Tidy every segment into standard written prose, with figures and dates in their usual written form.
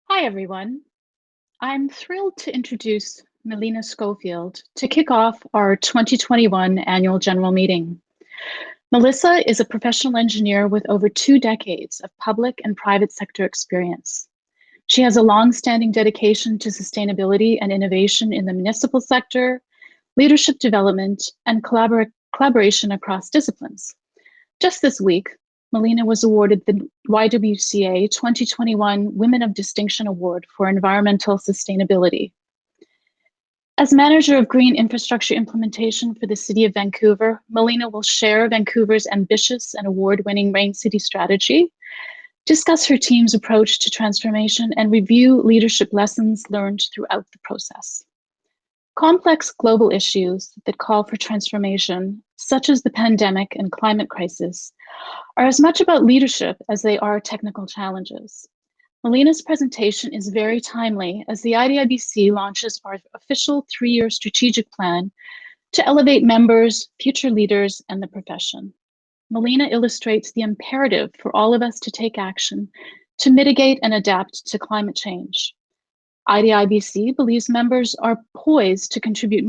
Hi, everyone. I'm thrilled to introduce Melina Scholefield to kick off our 2021 annual general meeting. Melissa is a professional engineer with over 2 decades of public and private sector experience. She has a long-standing dedication to sustainability and innovation in the municipal sector, leadership development, and collaboration across disciplines. Just this week, Melina was awarded the YWCA 2021 Women of Distinction Award for Environmental Sustainability. As Manager of Green Infrastructure Implementation for the City of Vancouver, Melina will share Vancouver's ambitious and award-winning Rain City strategy, discuss her team's approach to transformation, and review leadership lessons learned throughout the process. Complex global issues that call for transformation, such as the pandemic and climate crisis, are as much about leadership as they are technical challenges. Melina's presentation is very timely as the IDIBC launches our official 3-year strategic plan to elevate members, future leaders, and the profession. Melina illustrates the imperative for all of us to take action to mitigate and adapt to climate change. IDIBC believes members are poised to contribute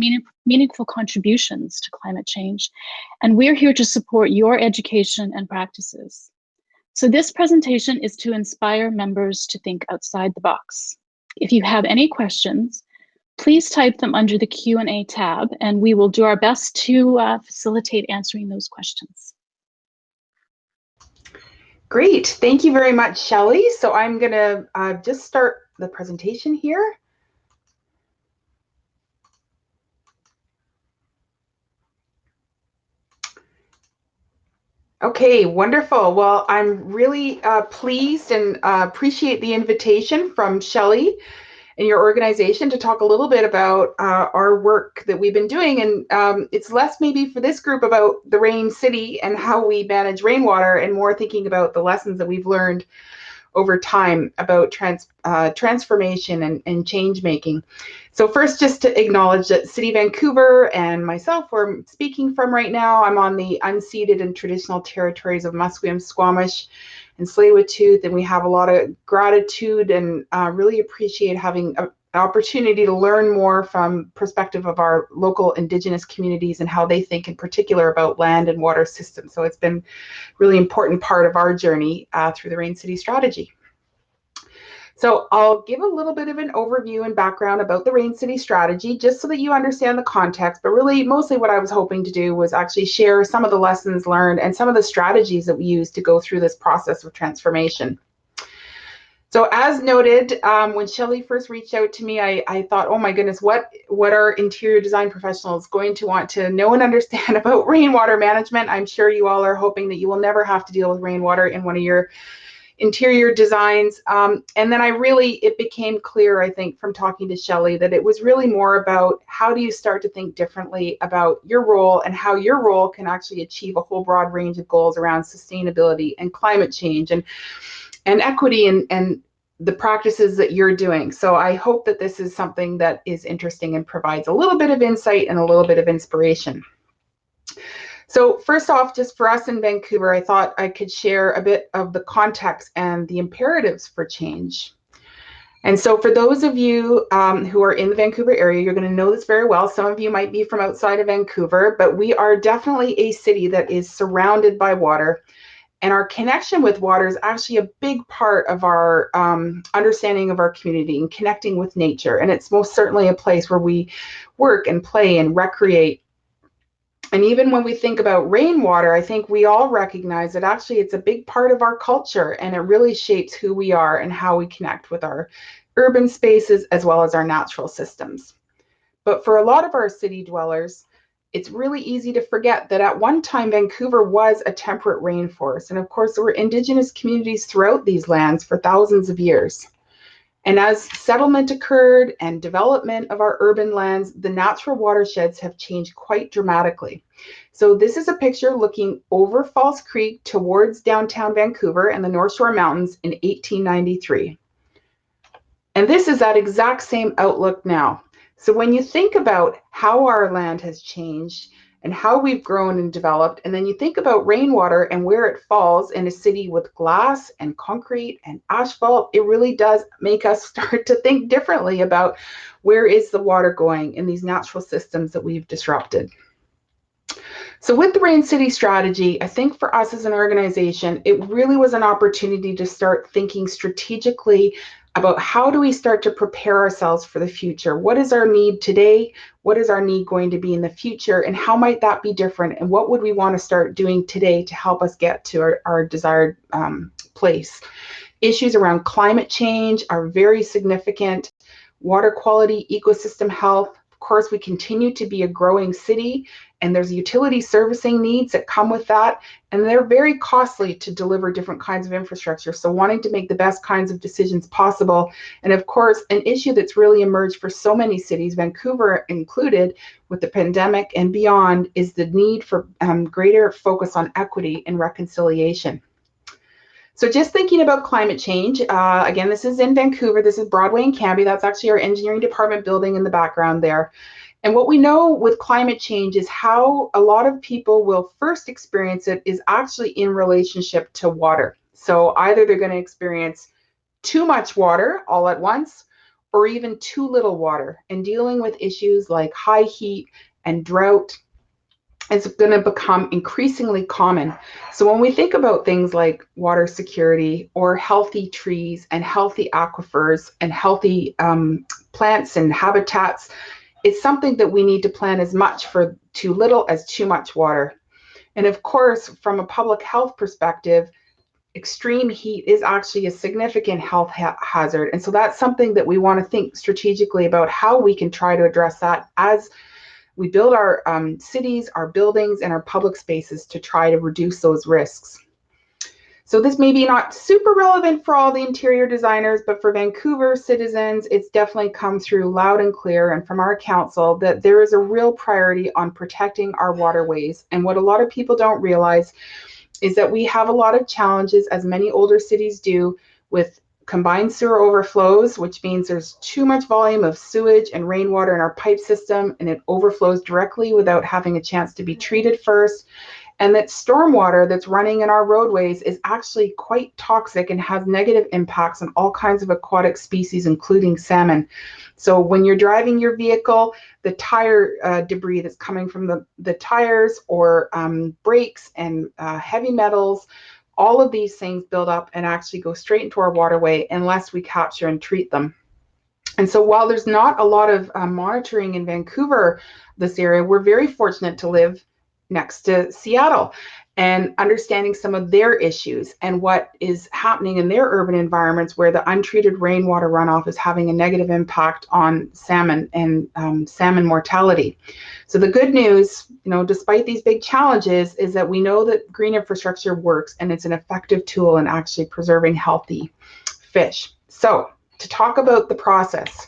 meaningful contributions to climate change, and we're here to support your education and practices. So this presentation is to inspire members to think outside the box. If you have any questions, please type them under the Q&A tab, and we will do our best to facilitate answering those questions. Great, thank you very much, Shelley. So I'm gonna just start the presentation here. Okay, wonderful. Well, I'm really pleased and appreciate the invitation from Shelley and your organization to talk a little bit about our work that we've been doing. And it's less maybe for this group about the Rain City and how we manage rainwater, and more thinking about the lessons that we've learned over time about transformation and change making. So first, just to acknowledge that City Vancouver and myself, where I'm speaking from right now, I'm on the unceded and traditional territories of Musqueam, Squamish, and Tsleil-Waututh, and we have a lot of gratitude and really appreciate having an opportunity to learn more from perspective of our local Indigenous communities and how they think in particular about land and water systems. So it's been really important part of our journey through the Rain City strategy. So I'll give a little bit of an overview and background about the Rain City strategy, just so that you understand the context, but really mostly what I was hoping to do was actually share some of the lessons learned and some of the strategies that we use to go through this process of transformation. So as noted, when Shelley first reached out to me, I thought, oh my goodness, what are interior design professionals going to want to know and understand about rainwater management? I'm sure you all are hoping that you will never have to deal with rainwater in one of your interior designs. And then it became clear, I think, from talking to Shelley, that it was really more about how do you start to think differently about your role and how your role can actually achieve a whole broad range of goals around sustainability and climate change and equity and the practices that you're doing. So I hope that this is something that is interesting and provides a little bit of insight and a little bit of inspiration. So first off, just for us in Vancouver, I thought I could share a bit of the context and the imperatives for change. And so for those of you who are in the Vancouver area, you're going to know this very well. Some of you might be from outside of Vancouver, but we are definitely a city that is surrounded by water. And our connection with water is actually a big part of our understanding of our community and connecting with nature. And it's most certainly a place where we work and play and recreate. And even when we think about rainwater, I think we all recognize that actually it's a big part of our culture, and it really shapes who we are and how we connect with our urban spaces as well as our natural systems. But for a lot of our city dwellers, it's really easy to forget that at one time Vancouver was a temperate rainforest. And of course, there were Indigenous communities throughout these lands for thousands of years. And as settlement occurred and development of our urban lands, the natural watersheds have changed quite dramatically. So this is a picture looking over False Creek towards downtown Vancouver and the North Shore Mountains in 1893. And this is that exact same outlook now. So when you think about how our land has changed and how we've grown and developed, and then you think about rainwater and where it falls in a city with glass and concrete and asphalt, it really does make us start to think differently about where is the water going in these natural systems that we've disrupted. So with the Rain City strategy, I think for us as an organization, it really was an opportunity to start thinking strategically about how do we start to prepare ourselves for the future? What is our need today? What is our need going to be in the future? And how might that be different? And what would we want to start doing today to help us get to our desired place? Issues around climate change are very significant. Water quality, ecosystem health. Of course, we continue to be a growing city, and there's utility servicing needs that come with that, and they're very costly to deliver different kinds of infrastructure. So wanting to make the best kinds of decisions possible. And of course, an issue that's really emerged for so many cities, Vancouver included, with the pandemic and beyond, is the need for greater focus on equity and reconciliation. So just thinking about climate change, again, this is in Vancouver, this is Broadway and Cambie, that's actually our engineering department building in the background there. And what we know with climate change is how a lot of people will first experience it is actually in relationship to water. So either they're going to experience too much water all at once, or even too little water, and dealing with issues like high heat and drought is going to become increasingly common. So when we think about things like water security or healthy trees and healthy aquifers and healthy plants and habitats, it's something that we need to plan as much for too little as too much water. And of course, from a public health perspective, extreme heat is actually a significant health hazard. And so that's something that we want to think strategically about how we can try to address that as we build our cities, our buildings, and our public spaces to try to reduce those risks. So this may be not super relevant for all the interior designers, but for Vancouver citizens, it's definitely come through loud and clear, and from our council, that there is a real priority on protecting our waterways. And what a lot of people don't realize is that we have a lot of challenges, as many older cities do, with combined sewer overflows, which means there's too much volume of sewage and rainwater in our pipe system, and it overflows directly without having a chance to be treated first. And that stormwater that's running in our roadways is actually quite toxic and has negative impacts on all kinds of aquatic species, including salmon. So when you're driving your vehicle, the tire debris that's coming from the tires or brakes and heavy metals, all of these things build up and actually go straight into our waterway unless we capture and treat them. And so while there's not a lot of monitoring in Vancouver, this area, we're very fortunate to live next to Seattle and understanding some of their issues and what is happening in their urban environments where the untreated rainwater runoff is having a negative impact on salmon and salmon mortality. So the good news, despite these big challenges, is that we know that green infrastructure works and it's an effective tool in actually preserving healthy fish. So to talk about the process,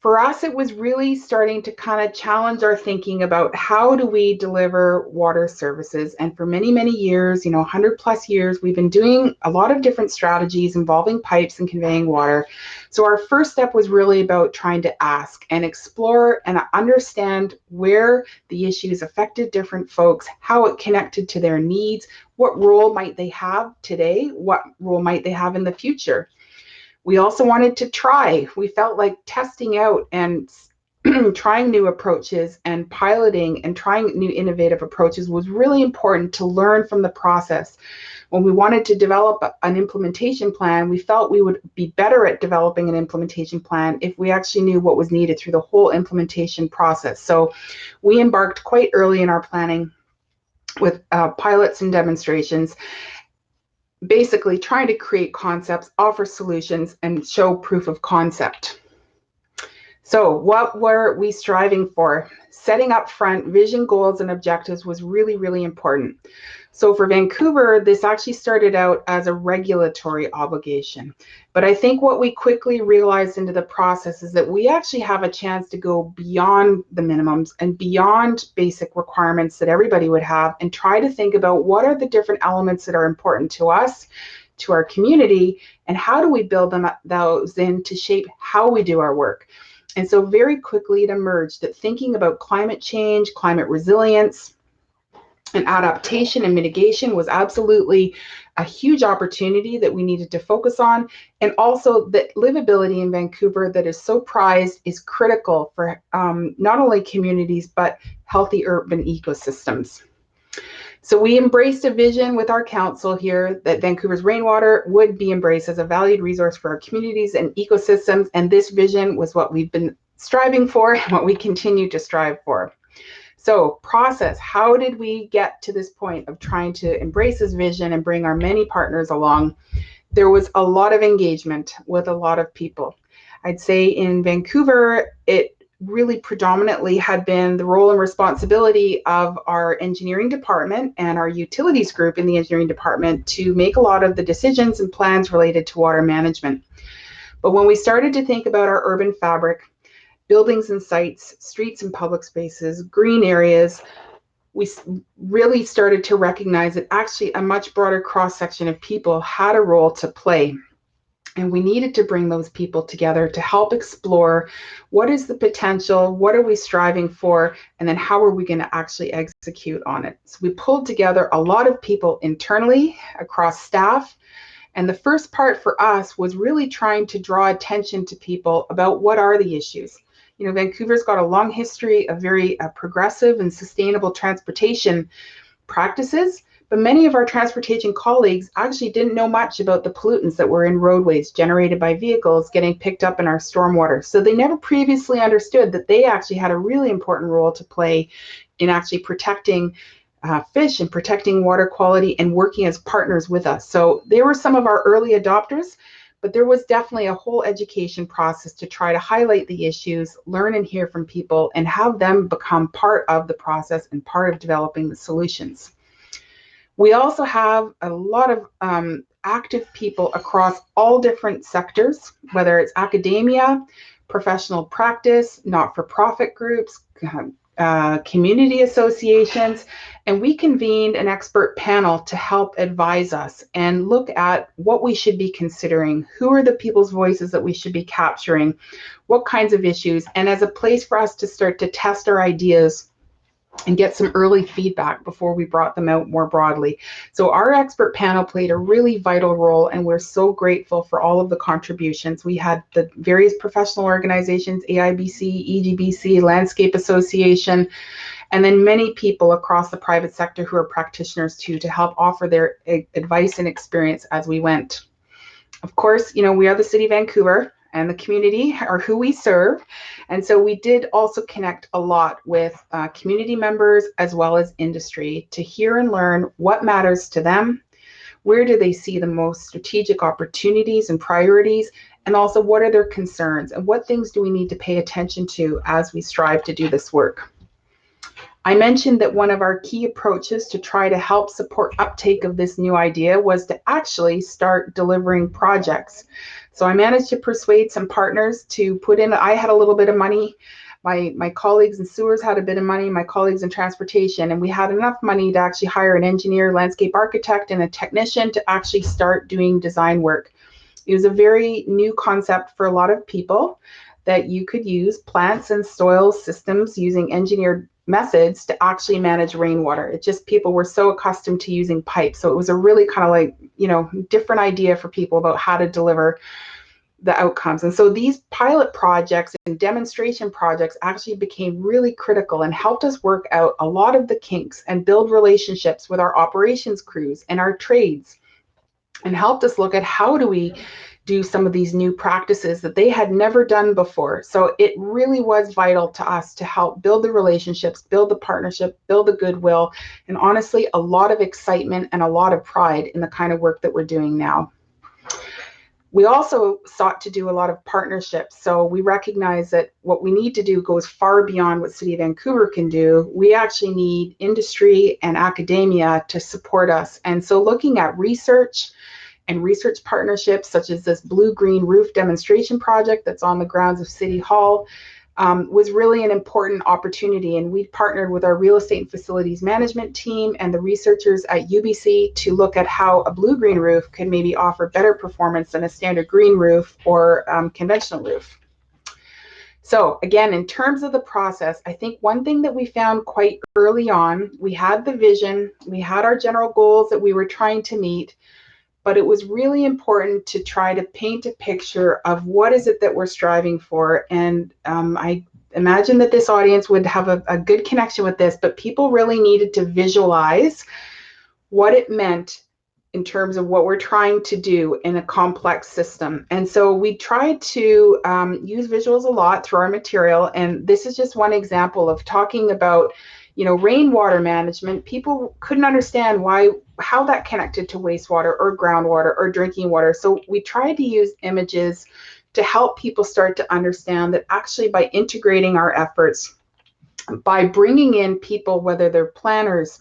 for us, it was really starting to kind of challenge our thinking about how do we deliver water services. And for many, many years, 100 plus years, we've been doing a lot of different strategies involving pipes and conveying water. So our first step was really about trying to ask and explore and understand where the issues affected different folks, how it connected to their needs, what role might they have today, what role might they have in the future. We also wanted to try. We felt like testing out and trying new approaches and piloting and trying new innovative approaches was really important to learn from the process. When we wanted to develop an implementation plan, we felt we would be better at developing an implementation plan if we actually knew what was needed through the whole implementation process. So we embarked quite early in our planning with pilots and demonstrations, basically trying to create concepts, offer solutions, and show proof of concept. So what were we striving for? Setting up front vision, goals, and objectives was really, really important. So for Vancouver, this actually started out as a regulatory obligation. But I think what we quickly realized into the process is that we actually have a chance to go beyond the minimums and beyond basic requirements that everybody would have, and try to think about what are the different elements that are important to us, to our community, and how do we build those in to shape how we do our work. And so very quickly it emerged that thinking about climate change, climate resilience, and adaptation and mitigation was absolutely a huge opportunity that we needed to focus on. And also that livability in Vancouver that is so prized is critical for not only communities, but healthy urban ecosystems. So we embraced a vision with our council here that Vancouver's rainwater would be embraced as a valued resource for our communities and ecosystems. And this vision was what we've been striving for and what we continue to strive for. So process, how did we get to this point of trying to embrace this vision and bring our many partners along? There was a lot of engagement with a lot of people. I'd say in Vancouver, it really predominantly had been the role and responsibility of our engineering department and our utilities group in the engineering department to make a lot of the decisions and plans related to water management. But when we started to think about our urban fabric, buildings and sites, streets and public spaces, green areas, we really started to recognize that actually a much broader cross-section of people had a role to play. And we needed to bring those people together to help explore what is the potential, what are we striving for, and then how are we going to actually execute on it. So we pulled together a lot of people internally across staff. And the first part for us was really trying to draw attention to people about what are the issues. You know, Vancouver's got a long history of very progressive and sustainable transportation practices, but many of our transportation colleagues actually didn't know much about the pollutants that were in roadways generated by vehicles getting picked up in our stormwater. So they never previously understood that they actually had a really important role to play in actually protecting fish and protecting water quality and working as partners with us. So they were some of our early adopters, but there was definitely a whole education process to try to highlight the issues, learn and hear from people, and have them become part of the process and part of developing the solutions. We also have a lot of active people across all different sectors, whether it's academia, professional practice, not-for-profit groups, community associations, and we convened an expert panel to help advise us and look at what we should be considering, who are the people's voices that we should be capturing, what kinds of issues, and as a place for us to start to test our ideas and get some early feedback before we brought them out more broadly. So our expert panel played a really vital role, and we're so grateful for all of the contributions. We had the various professional organizations, AIBC, EGBC, Landscape Association, and then many people across the private sector who are practitioners too, to help offer their advice and experience as we went. Of course, you know, we are the City of Vancouver, and the community are who we serve. And so we did also connect a lot with community members as well as industry to hear and learn what matters to them, where do they see the most strategic opportunities and priorities, and also what are their concerns and what things do we need to pay attention to as we strive to do this work. I mentioned that one of our key approaches to try to help support uptake of this new idea was to actually start delivering projects. So I managed to persuade some partners to put in, I had a little bit of money, my colleagues in sewers had a bit of money, my colleagues in transportation, and we had enough money to actually hire an engineer, landscape architect, and a technician to actually start doing design work. It was a very new concept for a lot of people, that you could use plants and soil systems using engineered methods to actually manage rainwater. It just, people were so accustomed to using pipes. So it was a really kind of like, you know, different idea for people about how to deliver the outcomes. And so these pilot projects and demonstration projects actually became really critical and helped us work out a lot of the kinks and build relationships with our operations crews and our trades, and helped us look at how do we do some of these new practices that they had never done before. So it really was vital to us to help build the relationships, build the partnership, build the goodwill, and honestly, a lot of excitement and a lot of pride in the kind of work that we're doing now. We also sought to do a lot of partnerships. So we recognize that what we need to do goes far beyond what City of Vancouver can do. We actually need industry and academia to support us. And so looking at research and research partnerships, such as this blue-green roof demonstration project that's on the grounds of City Hall, was really an important opportunity. And we partnered with our real estate and facilities management team and the researchers at UBC to look at how a blue-green roof could maybe offer better performance than a standard green roof or conventional roof. So again, in terms of the process, I think one thing that we found quite early on, we had the vision, we had our general goals that we were trying to meet, but it was really important to try to paint a picture of what is it that we're striving for. And I imagine that this audience would have a good connection with this, but people really needed to visualize what it meant in terms of what we're trying to do in a complex system. And so we tried to use visuals a lot through our material. And this is just one example of talking about, rainwater management. People couldn't understand how that connected to wastewater or groundwater or drinking water. So we tried to use images to help people start to understand that actually by integrating our efforts, by bringing in people, whether they're planners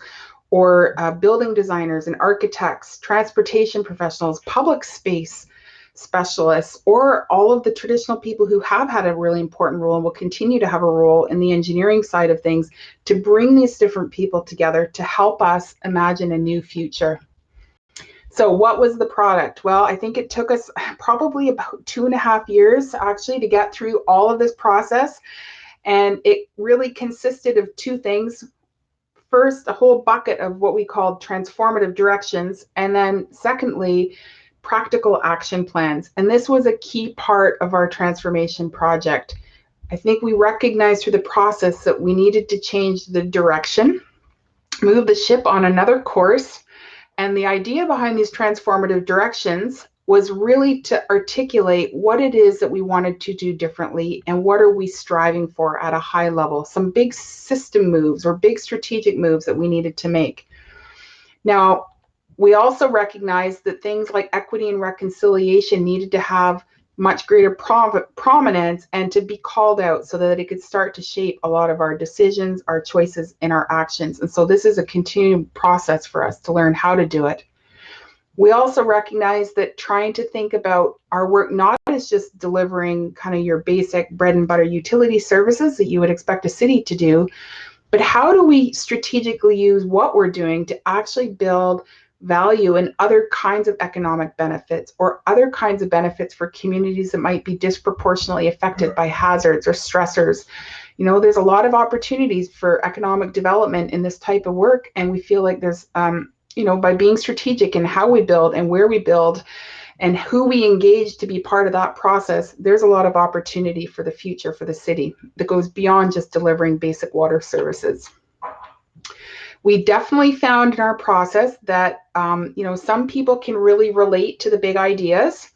or building designers and architects, transportation professionals, public space specialists, or all of the traditional people who have had a really important role and will continue to have a role in the engineering side of things, to bring these different people together to help us imagine a new future. So what was the product? Well, I think it took us probably about 2.5 years actually to get through all of this process. And it really consisted of two things. First, a whole bucket of what we called transformative directions, and then secondly, practical action plans. And this was a key part of our transformation project. I think we recognized through the process that we needed to change the direction, move the ship on another course. And the idea behind these transformative directions was really to articulate what it is that we wanted to do differently and what are we striving for at a high level, some big system moves or big strategic moves that we needed to make. Now, we also recognized that things like equity and reconciliation needed to have much greater prominence and to be called out so that it could start to shape a lot of our decisions, our choices, and our actions. And so this is a continuing process for us to learn how to do it. We also recognize that trying to think about our work not as just delivering kind of your basic bread and butter utility services that you would expect a city to do, but how do we strategically use what we're doing to actually build value and other kinds of economic benefits or other kinds of benefits for communities that might be disproportionately affected by hazards or stressors. There's a lot of opportunities for economic development in this type of work, and we feel like there's by being strategic in how we build and where we build and who we engage to be part of that process, there's a lot of opportunity for the future for the city that goes beyond just delivering basic water services. We definitely found in our process that some people can really relate to the big ideas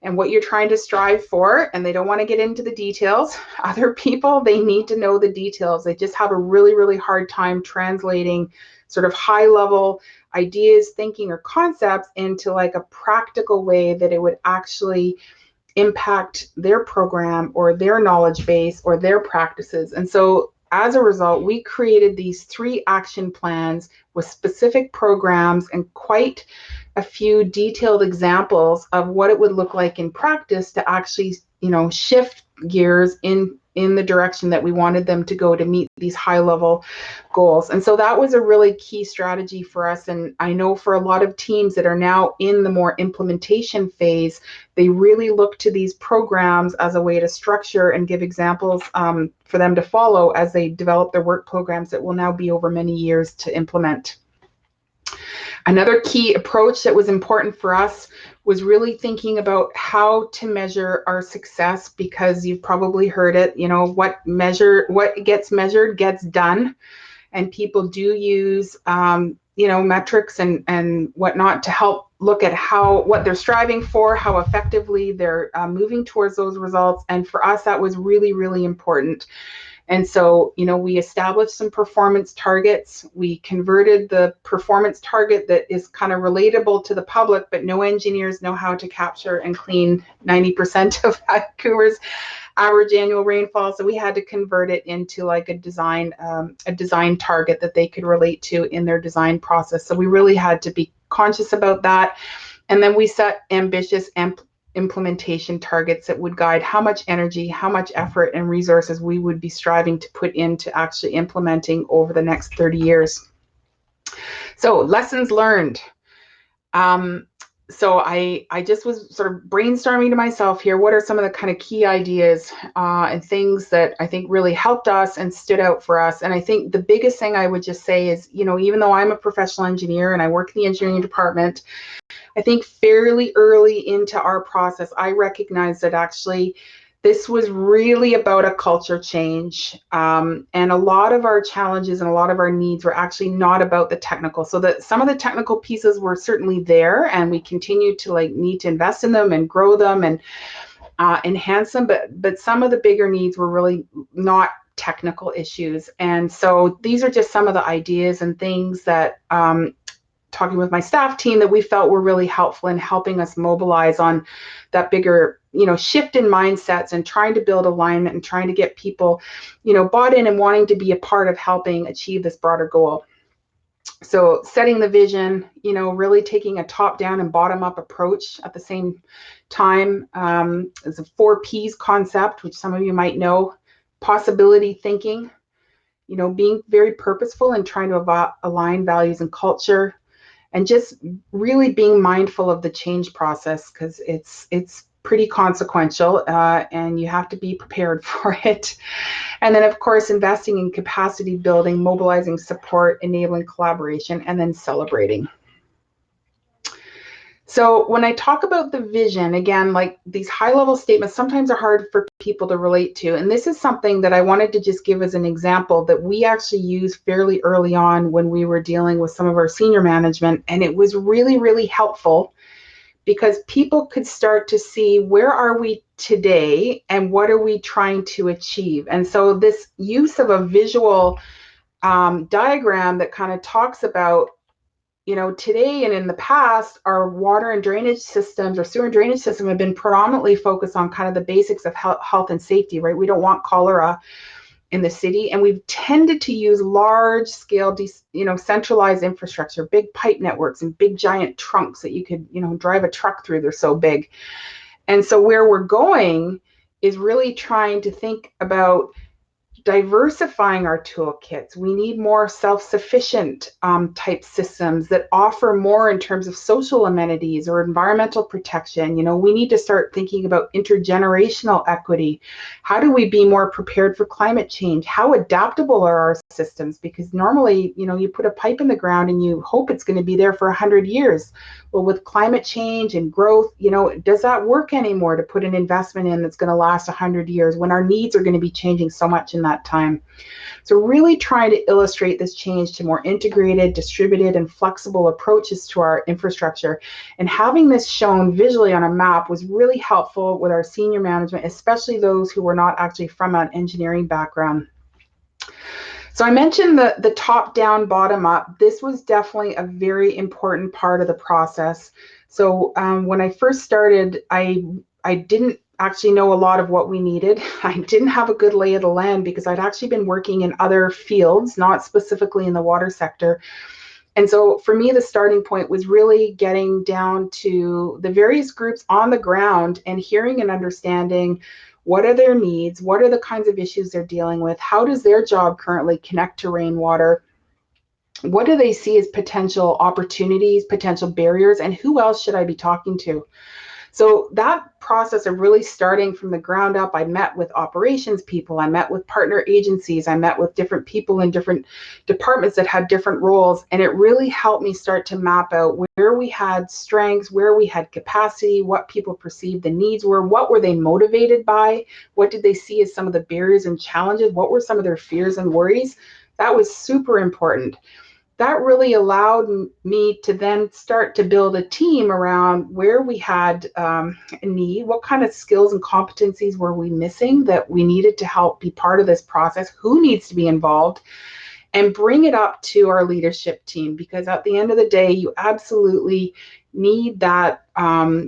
and what you're trying to strive for, and they don't want to get into the details. Other people, they need to know the details. They just have a really, really hard time translating sort of high level ideas, thinking, or concepts into like a practical way that it would actually impact their program or their knowledge base or their practices. And so as a result, we created these 3 action plans with specific programs and quite a few detailed examples of what it would look like in practice to actually, shift gears in the direction that we wanted them to go to meet these high level goals. And so that was a really key strategy for us. And I know for a lot of teams that are now in the more implementation phase, they really look to these programs as a way to structure and give examples for them to follow as they develop their work programs that will now be over many years to implement. Another key approach that was important for us was really thinking about how to measure our success, because you've probably heard it, what gets measured gets done. And people do use, metrics and whatnot to help look at what they're striving for, how effectively they're moving towards those results. And for us, that was really, really important. And so, you know, we established some performance targets. We converted the performance target that is kind of relatable to the public, but no engineers know how to capture and clean 90% of Vancouver's average annual rainfall. So we had to convert it into like a design target that they could relate to in their design process. So we really had to be conscious about that. And then we set ambitious implementation targets that would guide how much energy, how much effort and resources we would be striving to put into actually implementing over the next 30 years. So lessons learned. So I just was sort of brainstorming to myself here, what are some of the kind of key ideas and things that I think really helped us and stood out for us. And I think the biggest thing I would just say is, you know, even though I'm a professional engineer and I work in the engineering department, I think fairly early into our process, I recognized that actually this was really about a culture change. And a lot of our challenges and a lot of our needs were actually not about the technical. So that some of the technical pieces were certainly there, and we continue to like need to invest in them and grow them and enhance them. But some of the bigger needs were really not technical issues. And so these are just some of the ideas and things that talking with my staff team that we felt were really helpful in helping us mobilize on that bigger, you know, shift in mindsets and trying to build alignment and trying to get people, you know, bought in and wanting to be a part of helping achieve this broader goal. So setting the vision, you know, really taking a top down and bottom up approach at the same time. It's a 4Ps concept, which some of you might know. Possibility thinking, you know, being very purposeful and trying to align values and culture, and just really being mindful of the change process, because it's pretty consequential and you have to be prepared for it. And then, of course, investing in capacity building, mobilizing support, enabling collaboration, and then celebrating. So when I talk about the vision, again, like these high-level statements sometimes are hard for people to relate to. And this is something that I wanted to just give as an example that we actually used fairly early on when we were dealing with some of our senior management. And it was really, really helpful because people could start to see where are we today and what are we trying to achieve. And so this use of a visual diagram that kind of talks about, you know, today and in the past, our water and drainage systems or sewer and drainage system have been predominantly focused on kind of the basics of health and safety, right? We don't want cholera in the city. And we've tended to use large scale, you know, centralized infrastructure, big pipe networks and big giant trunks that you could, you know, drive a truck through. They're so big. And so where we're going is really trying to think about diversifying our toolkits. We need more self-sufficient type systems that offer more in terms of social amenities or environmental protection. You know, we need to start thinking about intergenerational equity. How do we be more prepared for climate change? How adaptable are our systems? Because normally, you know, you put a pipe in the ground and you hope it's going to be there for 100 years. Well, with climate change and growth, you know, does that work anymore to put an investment in that's going to last 100 years when our needs are going to be changing so much in that time? So really trying to illustrate this change to more integrated, distributed, and flexible approaches to our infrastructure. And having this shown visually on a map was really helpful with our senior management, especially those who were not actually from an engineering background. So I mentioned the top down, bottom up. This was definitely a very important part of the process. So when I first started, I didn't actually know a lot of what we needed. I didn't have a good lay of the land because I'd actually been working in other fields, not specifically in the water sector. And so for me, the starting point was really getting down to the various groups on the ground and hearing and understanding what are their needs, what are the kinds of issues they're dealing with, how does their job currently connect to rainwater, what do they see as potential opportunities, potential barriers, and who else should I be talking to? So that process of really starting from the ground up, I met with operations people, I met with partner agencies, I met with different people in different departments that had different roles, and it really helped me start to map out where we had strengths, where we had capacity, what people perceived the needs were, what were they motivated by, what did they see as some of the barriers and challenges, what were some of their fears and worries. That was super important. that really allowed me to then start to build a team around where we had a need, what kind of skills and competencies were we missing that we needed to help be part of this process, who needs to be involved, and bring it up to our leadership team. Because at the end of the day, you absolutely need that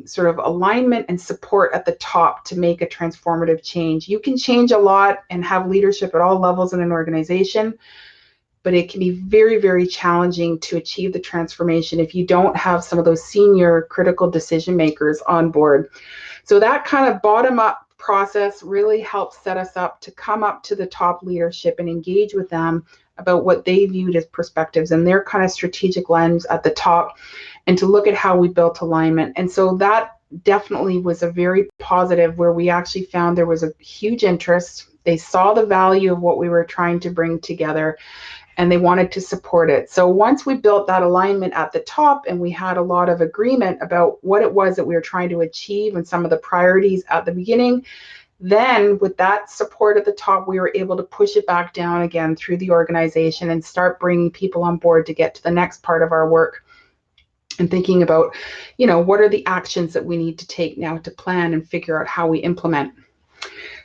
sort of alignment and support at the top to make a transformative change. You can change a lot and have leadership at all levels in an organization, but it can be very, very challenging to achieve the transformation if you don't have some of those senior critical decision makers on board. So that kind of bottom up process really helps set us up to come up to the top leadership and engage with them about what they viewed as perspectives and their kind of strategic lens at the top, and to look at how we built alignment. And so that definitely was a very positive, where we actually found there was a huge interest. They saw the value of what we were trying to bring together, and they wanted to support it. So once we built that alignment at the top and we had a lot of agreement about what it was that we were trying to achieve and some of the priorities at the beginning, then with that support at the top, we were able to push it back down again through the organization and start bringing people on board to get to the next part of our work and thinking about, what are the actions that we need to take now to plan and figure out how we implement.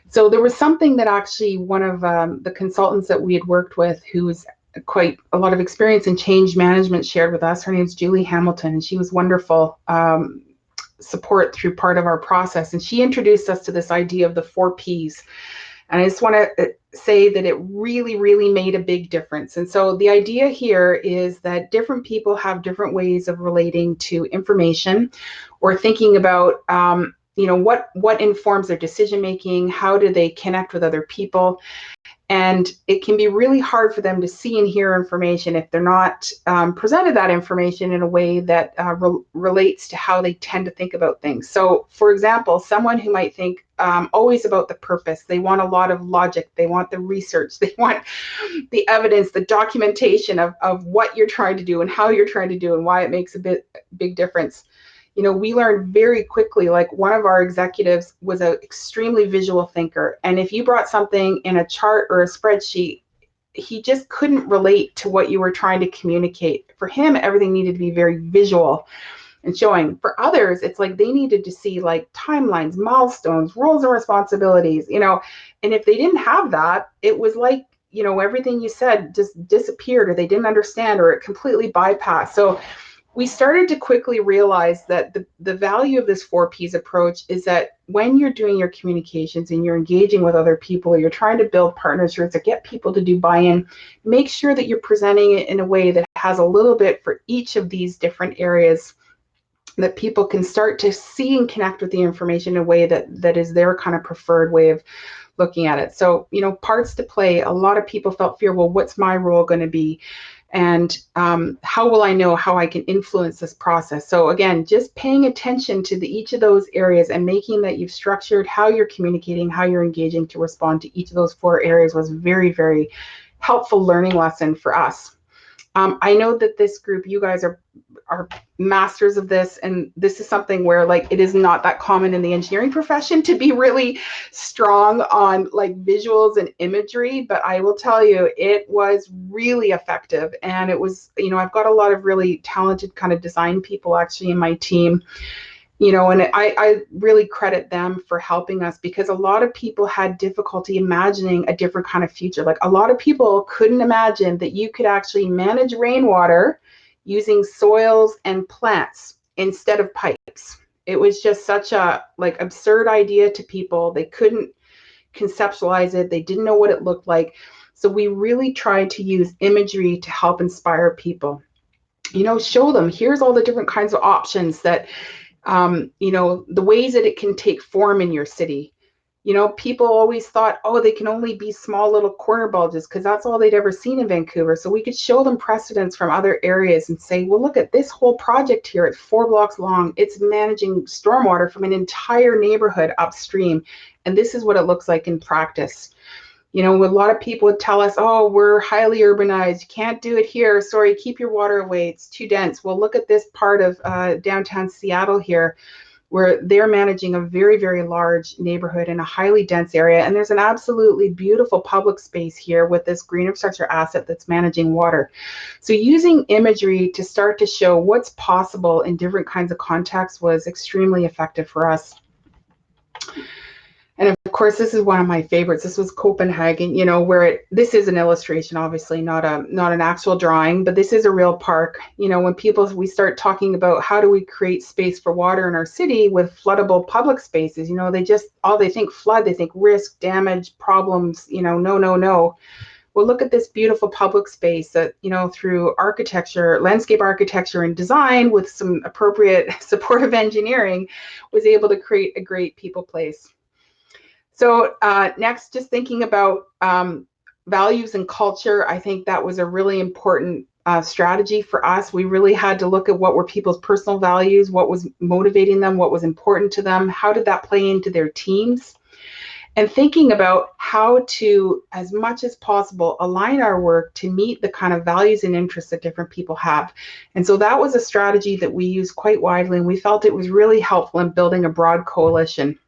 So there was something that actually one of the consultants that we had worked with, who's quite a lot of experience in change management, shared with us. Her name's Julie Hamilton, and she was wonderful support through part of our process. And she introduced us to this idea of the 4Ps. And I just want to say that it really, really made a big difference. And so the idea here is that different people have different ways of relating to information or thinking about what informs their decision making, how do they connect with other people. And it can be really hard for them to see and hear information if they're not presented that information in a way that relates to how they tend to think about things. So, for example, someone who might think always about the purpose, they want a lot of logic, they want the research, they want the evidence, the documentation of what you're trying to do and how you're trying to do and why it makes a big difference. We learned very quickly, like one of our executives was an extremely visual thinker. And if you brought something in a chart or a spreadsheet, he just couldn't relate to what you were trying to communicate. For him, everything needed to be very visual and showing. For others, it's like they needed to see like timelines, milestones, roles and responsibilities, and if they didn't have that, it was like, everything you said just disappeared, or they didn't understand, or it completely bypassed. So we started to quickly realize that the value of this 4Ps approach is that when you're doing your communications and you're engaging with other people, you're trying to build partnerships or get people to do buy-in, make sure that you're presenting it in a way that has a little bit for each of these different areas, that people can start to see and connect with the information in a way that is their kind of preferred way of looking at it. So, parts to play. A lot of people felt fear, well, what's my role going to be? And how will I know how I can influence this process? So again, just paying attention to each of those areas and making that you've structured how you're communicating, how you're engaging to respond to each of those 4 areas was very, very helpful learning lesson for us. I know that this group, you guys are masters of this, and this is something where like it is not that common in the engineering profession to be really strong on like visuals and imagery, but I will tell you it was really effective. And it was, I've got a lot of really talented kind of design people actually in my team, and I really credit them for helping us, because a lot of people had difficulty imagining a different kind of future. Like a lot of people couldn't imagine that you could actually manage rainwater using soils and plants instead of pipes. It was just such a like absurd idea to people. They couldn't conceptualize it. They didn't know what it looked like. So we really tried to use imagery to help inspire people. Show them, here's all the different kinds of options that the ways that it can take form in your city. People always thought, oh, they can only be small little corner bulges because that's all they'd ever seen in Vancouver. So we could show them precedents from other areas and say, well, look at this whole project here. It's 4 blocks long. It's managing stormwater from an entire neighborhood upstream. And this is what it looks like in practice. A lot of people would tell us, oh, we're highly urbanized. You can't do it here. Sorry, keep your water away. It's too dense. Well, look at this part of downtown Seattle here, where they're managing a very, very large neighborhood in a highly dense area. And there's an absolutely beautiful public space here with this green infrastructure asset that's managing water. So using imagery to start to show what's possible in different kinds of contexts was extremely effective for us. And of course, this is one of my favorites. This was Copenhagen, you know, where this is an illustration, obviously not an actual drawing, but this is a real park. You know, when we start talking about how do we create space for water in our city with floodable public spaces, you know, they think flood, they think risk, damage, problems, you know, no. Well, look at this beautiful public space that, you know, through architecture, landscape architecture and design with some appropriate supportive engineering was able to create a great people place. So next, just thinking about values and culture, I think that was a really important strategy for us. We really had to look at what were people's personal values, what was motivating them, what was important to them, how did that play into their teams, and thinking about how to, as much as possible, align our work to meet the kind of values and interests that different people have. And so that was a strategy that we used quite widely, and we felt it was really helpful in building a broad coalition.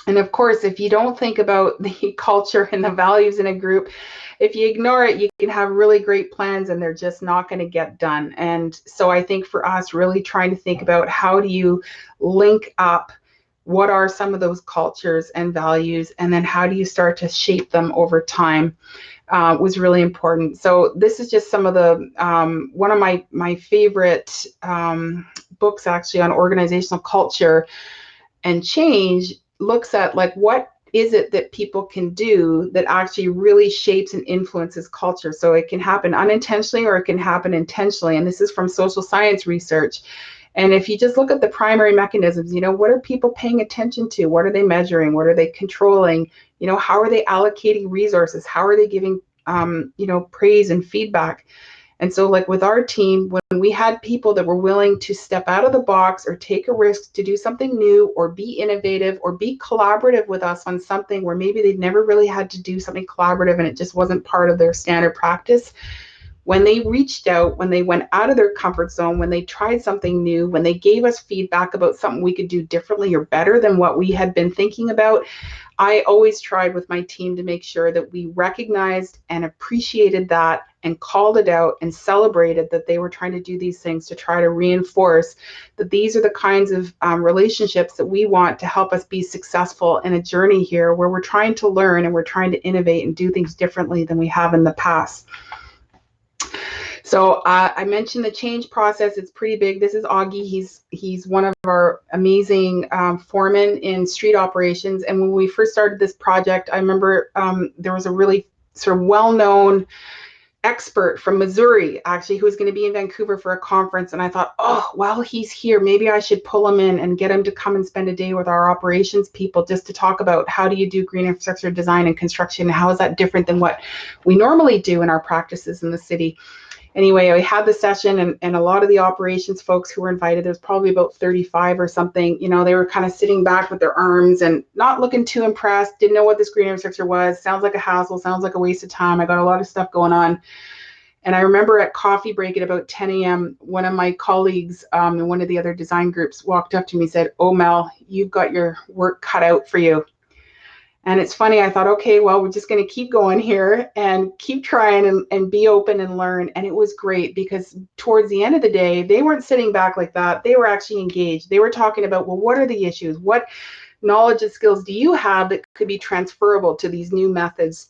And of course, if you don't think about the culture and the values in a group, if you ignore it, you can have really great plans and they're just not going to get done. And so I think for us, really trying to think about how do you link up what are some of those cultures and values, and then how do you start to shape them over time was really important. So this is just some of the, one of my favorite books actually on organizational culture and change looks at like what is it that people can do that actually really shapes and influences culture. So it can happen unintentionally or it can happen intentionally. And this is from social science research. And if you just look at the primary mechanisms, you know, what are people paying attention to? What are they measuring? What are they controlling? You know, how are they allocating resources? How are they giving, you know, praise and feedback? And so like with our team, when we had people that were willing to step out of the box or take a risk to do something new or be innovative or be collaborative with us on something where maybe they'd never really had to do something collaborative and it just wasn't part of their standard practice, when they reached out, when they went out of their comfort zone, when they tried something new, when they gave us feedback about something we could do differently or better than what we had been thinking about, I always tried with my team to make sure that we recognized and appreciated that and called it out and celebrated that they were trying to do these things to try to reinforce that these are the kinds of relationships that we want to help us be successful in a journey here where we're trying to learn and we're trying to innovate and do things differently than we have in the past. So I mentioned the change process. It's pretty big. This is Augie. He's one of our amazing foremen in street operations. And when we first started this project, I remember there was a really sort of well-known expert from Missouri, actually, who was going to be in Vancouver for a conference. And I thought, oh, while he's here, maybe I should pull him in and get him to come and spend a day with our operations people just to talk about how do you do green infrastructure design and construction? How is that different than what we normally do in our practices in the city? Anyway, I had the session and a lot of the operations folks who were invited, there's probably about 35 or something, you know, they were kind of sitting back with their arms and not looking too impressed, didn't know what this green infrastructure was, sounds like a hassle, sounds like a waste of time. I got a lot of stuff going on. And I remember at coffee break at about 10 a.m., one of my colleagues in one of the other design groups walked up to me and said, "Oh, Mel, you've got your work cut out for you." And it's funny, I thought, okay, well, we're just going to keep going here and keep trying and be open and learn. And it was great because towards the end of the day, they weren't sitting back like that. They were actually engaged. They were talking about, well, what are the issues? What knowledge and skills do you have that could be transferable to these new methods?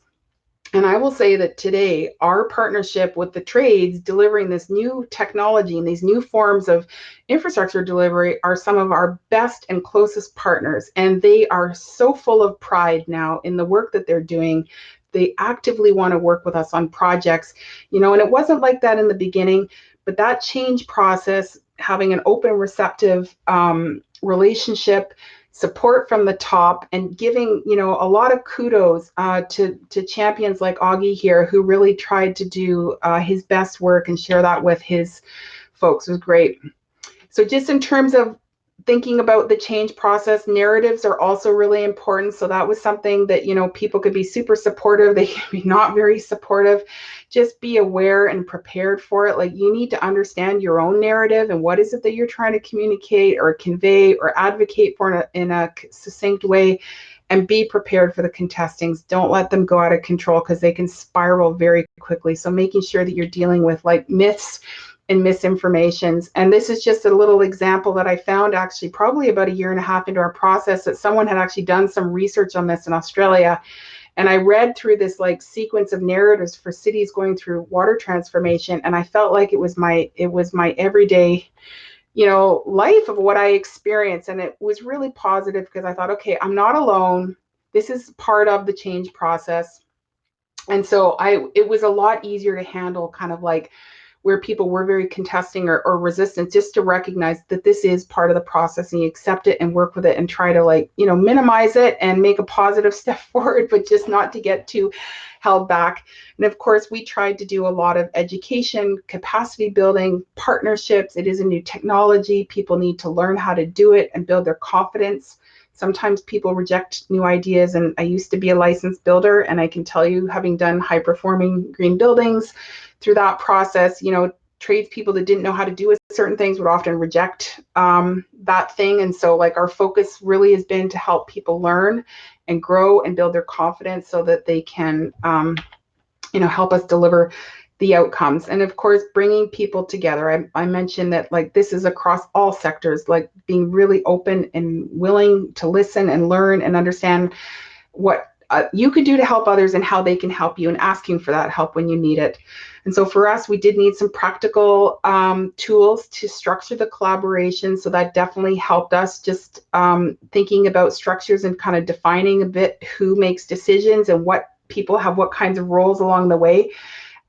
And I will say that today, our partnership with the trades delivering this new technology and these new forms of infrastructure delivery are some of our best and closest partners. And they are so full of pride now in the work that they're doing. They actively want to work with us on projects, you know, and it wasn't like that in the beginning, but that change process, having an open, receptive relationship, support from the top, and giving, you know, a lot of kudos to champions like Augie here, who really tried to do his best work and share that with his folks. It was great. So just in terms of thinking about the change process, narratives are also really important. So that was something that, you know, people could be super supportive, they can be not very supportive. Just be aware and prepared for it. Like, you need to understand your own narrative and what is it that you're trying to communicate or convey or advocate for in a succinct way, and be prepared for the contestings. Don't let them go out of control, because they can spiral very quickly. So making sure that you're dealing with like myths and misinformations. And this is just a little example that I found actually probably about a year and a half into our process, that someone had actually done some research on this in Australia. And I read through this like sequence of narratives for cities going through water transformation, and I felt like it was my everyday, you know, life of what I experienced. And it was really positive, because I thought, okay, I'm not alone. This is part of the change process. And so it was a lot easier to handle, kind of like where people were very contesting or resistant, just to recognize that this is part of the process, and you accept it and work with it and try to, like, you know, minimize it and make a positive step forward, but just not to get too held back. And of course, we tried to do a lot of education, capacity building, partnerships. It is a new technology. People need to learn how to do it and build their confidence. Sometimes people reject new ideas, and I used to be a licensed builder, and I can tell you, having done high performing green buildings, through that process, you know, tradespeople that didn't know how to do certain things would often reject that thing. And so, like, our focus really has been to help people learn and grow and build their confidence, so that they can, you know, help us deliver the outcomes. And of course, bringing people together. I mentioned that, like, this is across all sectors, like being really open and willing to listen and learn and understand what you could do to help others and how they can help you, and asking for that help when you need it. And so for us, we did need some practical tools to structure the collaboration. So that definitely helped us, just thinking about structures and kind of defining a bit who makes decisions and what people have, what kinds of roles along the way,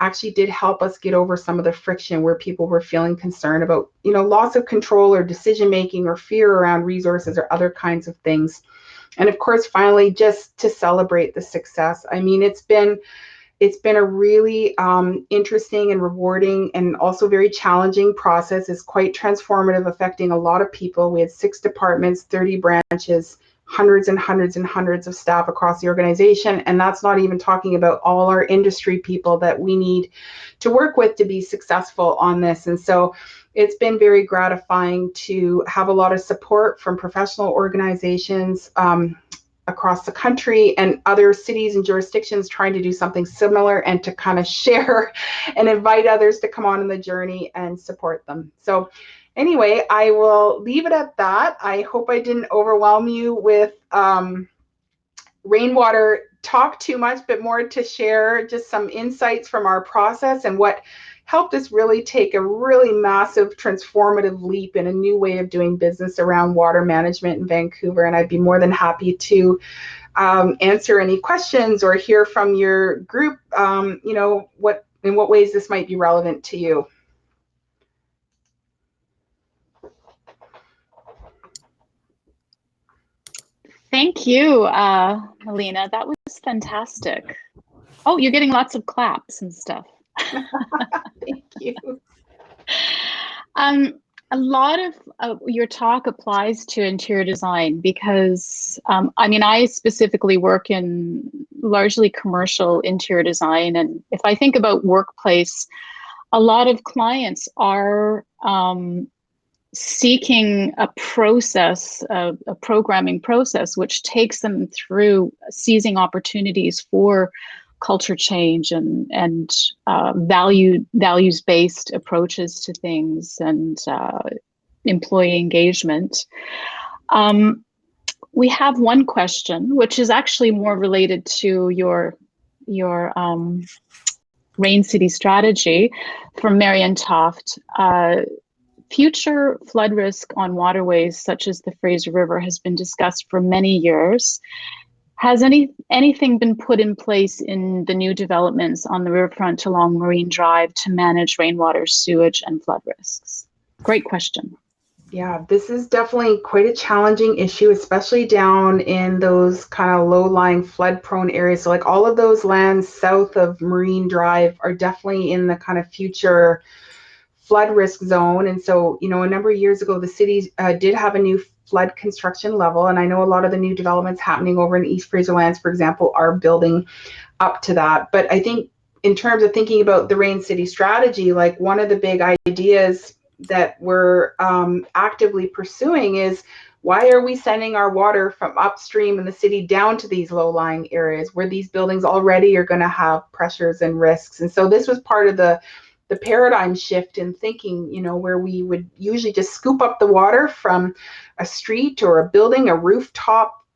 actually did help us get over some of the friction where people were feeling concerned about, you know, loss of control or decision making or fear around resources or other kinds of things. And of course, finally, just to celebrate the success. I mean, it's been a really interesting and rewarding and also very challenging process. It's quite transformative, affecting a lot of people. We had 6 departments, 30 branches, hundreds and hundreds and hundreds of staff across the organization. And that's not even talking about all our industry people that we need to work with to be successful on this. And so it's been very gratifying to have a lot of support from professional organizations across the country and other cities and jurisdictions trying to do something similar, and to kind of share and invite others to come on the journey and support them. So anyway, I will leave it at that. I hope I didn't overwhelm you with rainwater talk too much, but more to share just some insights from our process and what helped us really take a really massive transformative leap in a new way of doing business around water management in Vancouver. And I'd be more than happy to answer any questions or hear from your group, you know, in what ways this might be relevant to you. Thank you, Melina. That was fantastic. Oh, you're getting lots of claps and stuff. Thank you. A lot of your talk applies to interior design because, I mean, I specifically work in largely commercial interior design. And if I think about workplace, a lot of clients are seeking a process, a programming process, which takes them through seizing opportunities for culture change and values-based approaches to things and employee engagement. We have one question, which is actually more related to your Rain City strategy from Marian Toft. Future flood risk on waterways such as the Fraser River has been discussed for many years. Has anything been put in place in the new developments on the riverfront along Marine Drive to manage rainwater, sewage, and flood risks? Great question. Yeah, this is definitely quite a challenging issue, especially down in those kind of low-lying flood-prone areas. So like all of those lands south of Marine Drive are definitely in the kind of future flood risk zone. And so, you know, a number of years ago, the city did have a new flood construction level. And I know a lot of the new developments happening over in East Fraser Lands, for example, are building up to that. But I think in terms of thinking about the Rain City strategy, like one of the big ideas that we're actively pursuing is, why are we sending our water from upstream in the city down to these low-lying areas where these buildings already are going to have pressures and risks? And so this was part of the paradigm shift in thinking, you know, where we would usually just scoop up the water from a street or a building, a rooftop,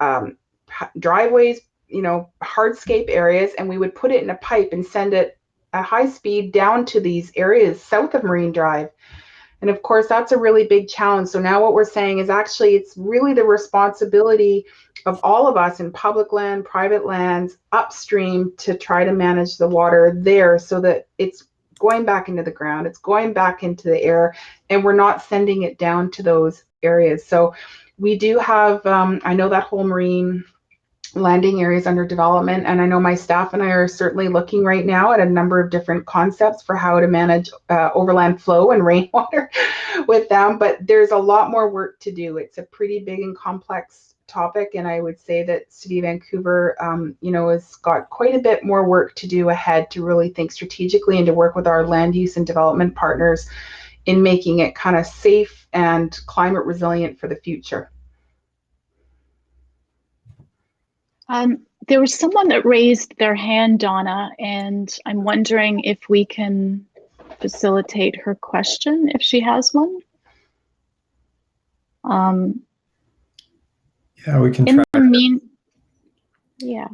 driveways, you know, hardscape areas, and we would put it in a pipe and send it at high speed down to these areas south of Marine Drive. And of course, that's a really big challenge. So now what we're saying is actually it's really the responsibility of all of us in public land, private lands, upstream, to try to manage the water there so that it's going back into the ground, it's going back into the air, and we're not sending it down to those areas. So we do have, I know that whole marine landing areas under development, and I know my staff and I are certainly looking right now at a number of different concepts for how to manage overland flow and rainwater with them, but there's a lot more work to do. It's a pretty big and complex topic, and I would say that City of Vancouver, you know, has got quite a bit more work to do ahead to really think strategically and to work with our land use and development partners in making it kind of safe and climate resilient for the future. There was someone that raised their hand, Donna, and I'm wondering if we can facilitate her question if she has one. Yeah, we can try. Yeah.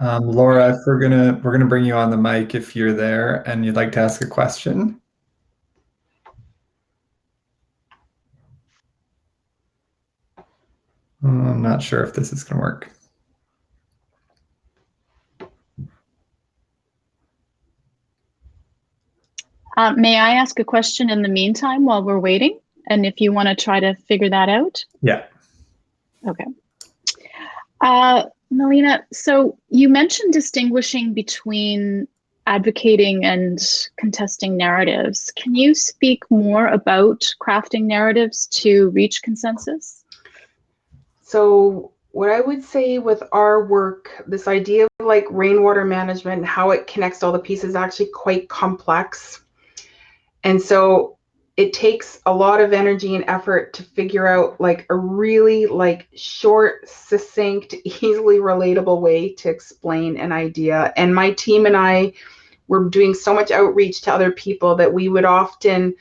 Laura, if we're gonna bring you on the mic if you're there and you'd like to ask a question. I'm not sure if this is gonna work. May I ask a question in the meantime while we're waiting? And if you want to try to figure that out? Yeah. Okay. Melina, so you mentioned distinguishing between advocating and contesting narratives. Can you speak more about crafting narratives to reach consensus? So what I would say with our work, this idea of like rainwater management and how it connects all the pieces is actually quite complex. And so it takes a lot of energy and effort to figure out like a really like short, succinct, easily relatable way to explain an idea. And my team and I were doing so much outreach to other people that we would often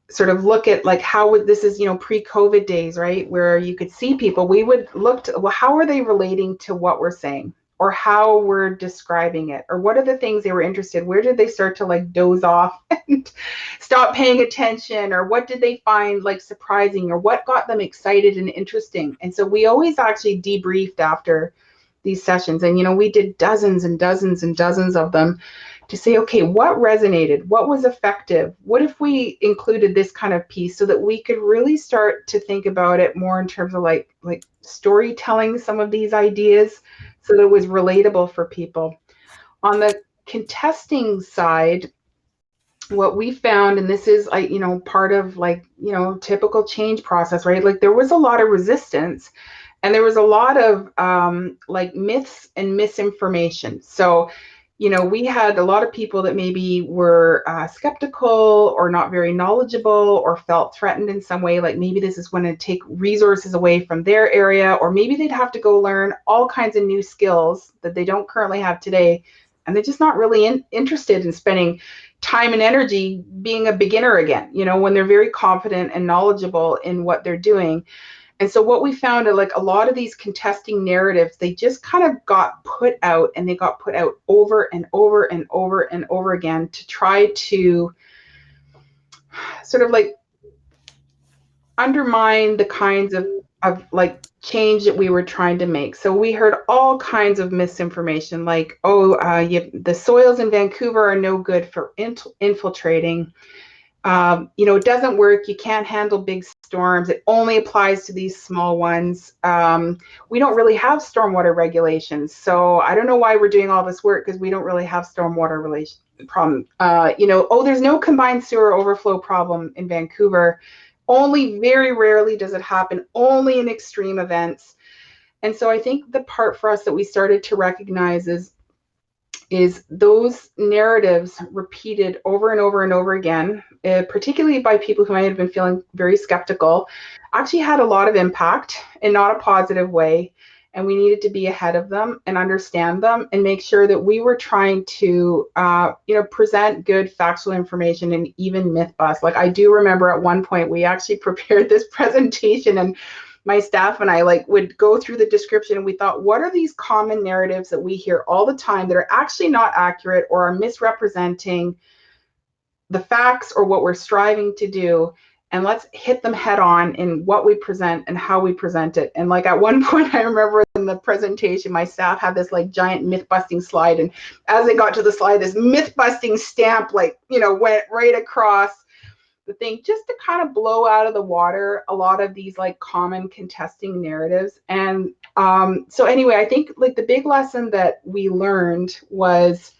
sort of look at like how would this is, you know, pre-COVID days, right, where you could see people, we would look to, well, how are they relating to what we're saying or how we're describing it, or what are the things they were interested, where did they start to like doze off and stop paying attention, or what did they find like surprising, or what got them excited and interesting. And so we always actually debriefed after these sessions, and you know, we did dozens and dozens and dozens of them to say, okay, what resonated, what was effective, what if we included this kind of piece, so that we could really start to think about it more in terms of like storytelling some of these ideas so that it was relatable for people. On the contesting side, what we found, and this is like, you know, part of like, you know, typical change process, right? Like there was a lot of resistance and there was a lot of like myths and misinformation. So, you know, we had a lot of people that maybe were skeptical or not very knowledgeable or felt threatened in some way, like maybe this is going to take resources away from their area, or maybe they'd have to go learn all kinds of new skills that they don't currently have today, and they're just not really interested in spending time and energy being a beginner again, you know, when they're very confident and knowledgeable in what they're doing. And so what we found are like a lot of these contesting narratives, they just kind of got put out, and they got put out over and over and over and over again to try to sort of like undermine the kinds of like change that we were trying to make. So we heard all kinds of misinformation, like, oh, the soils in Vancouver are no good for infiltrating. You know, it doesn't work. You can't handle big storms. It only applies to these small ones. We don't really have stormwater regulations. So I don't know why we're doing all this work, because we don't really have stormwater problem. There's no combined sewer overflow problem in Vancouver. Only very rarely does it happen, only in extreme events. And so I think the part for us that we started to recognize is those narratives repeated over and over and over again, particularly by people who might have been feeling very skeptical, actually had a lot of impact in not a positive way. And we needed to be ahead of them and understand them and make sure that we were trying to, present good factual information and even myth bust. Like, I do remember at one point we actually prepared this presentation, and my staff and I would go through the description, and we thought, what are these common narratives that we hear all the time that are actually not accurate or are misrepresenting the facts or what we're striving to do? And let's hit them head on in what we present and how we present it. And at one point, I remember in the presentation, my staff had this giant myth busting slide. And as they got to the slide, this myth busting stamp went right across the thing, just to kind of blow out of the water a lot of these common contesting narratives. And so anyway, I think the big lesson that we learned was,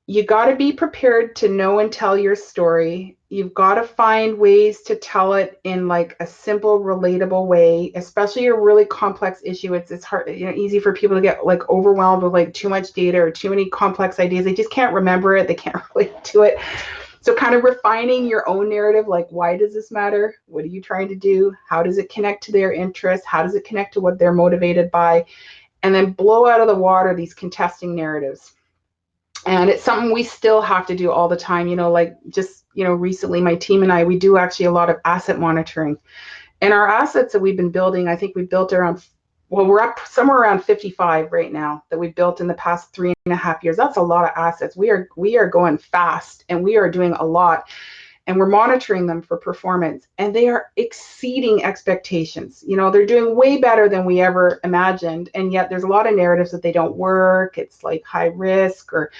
you got to be prepared to know and tell your story. You've got to find ways to tell it in a simple, relatable way, especially a really complex issue. It's hard, easy for people to get overwhelmed with too much data or too many complex ideas. They just can't remember it. They can't relate to it. So kind of refining your own narrative, why does this matter? What are you trying to do? How does it connect to their interests? How does it connect to what they're motivated by? And then blow out of the water these contesting narratives. And it's something we still have to do all the time. Recently my team and I, we do actually a lot of asset monitoring. And our assets that we've been building, I think we built around, we're up somewhere around 55 right now that we've built in the past 3.5 years. That's a lot of assets. We are going fast, and we are doing a lot, and we're monitoring them for performance, and they are exceeding expectations. They're doing way better than we ever imagined. And yet there's a lot of narratives that they don't work. It's high risk, or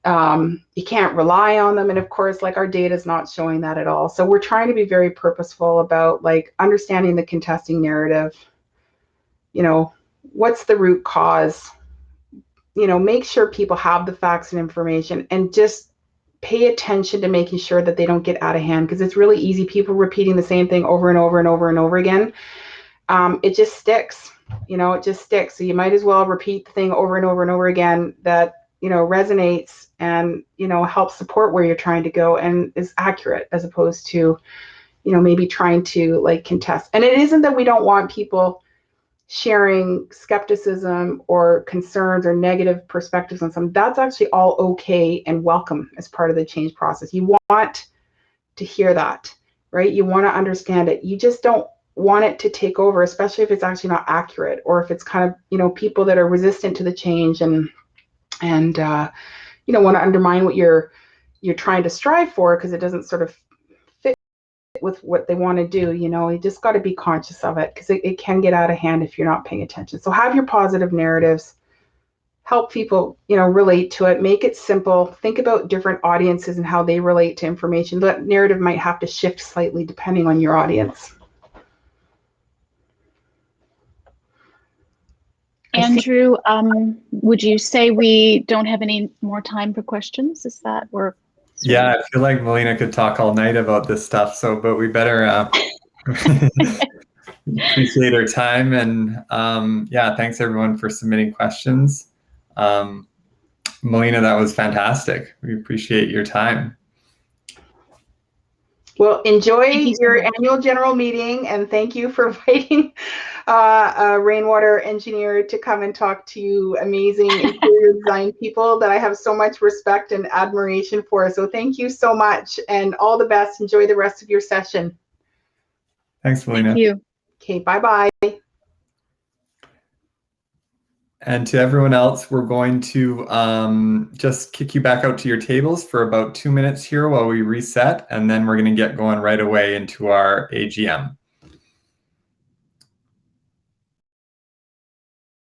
you can't rely on them. And of course, our data is not showing that at all. So we're trying to be very purposeful about understanding the contesting narrative. What's the root cause? Make sure people have the facts and information, and just pay attention to making sure that they don't get out of hand, because it's really easy. People repeating the same thing over and over and over and over again. It just sticks. It just sticks. So you might as well repeat the thing over and over and over again that resonates and helps support where you're trying to go and is accurate, as opposed to maybe trying to contest. And it isn't that we don't want people sharing skepticism or concerns or negative perspectives on something. That's actually all okay and welcome as part of the change process. You want to hear that, right? You want to understand it. You just don't want it to take over, especially if it's actually not accurate, or if it's kind of people that are resistant to the change and want to undermine what you're trying to strive for, because it doesn't sort of fit with what they want to do. You just got to be conscious of it, because it can get out of hand if you're not paying attention. So have your positive narratives, help people relate to it, make it simple, think about different audiences and how they relate to information. That narrative might have to shift slightly depending on your audience. Andrew, would you say we don't have any more time for questions? Is that we're Yeah, I feel like Melina could talk all night about this stuff. But we better appreciate her time. And thanks everyone for submitting questions. Melina, that was fantastic. We appreciate your time. Well, enjoy your annual general meeting, and thank you for inviting a rainwater engineer to come and talk to you amazing interior design people that I have so much respect and admiration for. So thank you so much, and all the best. Enjoy the rest of your session. Thanks, Melina. Thank you. Okay, bye-bye. And to everyone else, we're going to just kick you back out to your tables for about 2 minutes here while we reset, and then we're going to get going right away into our AGM.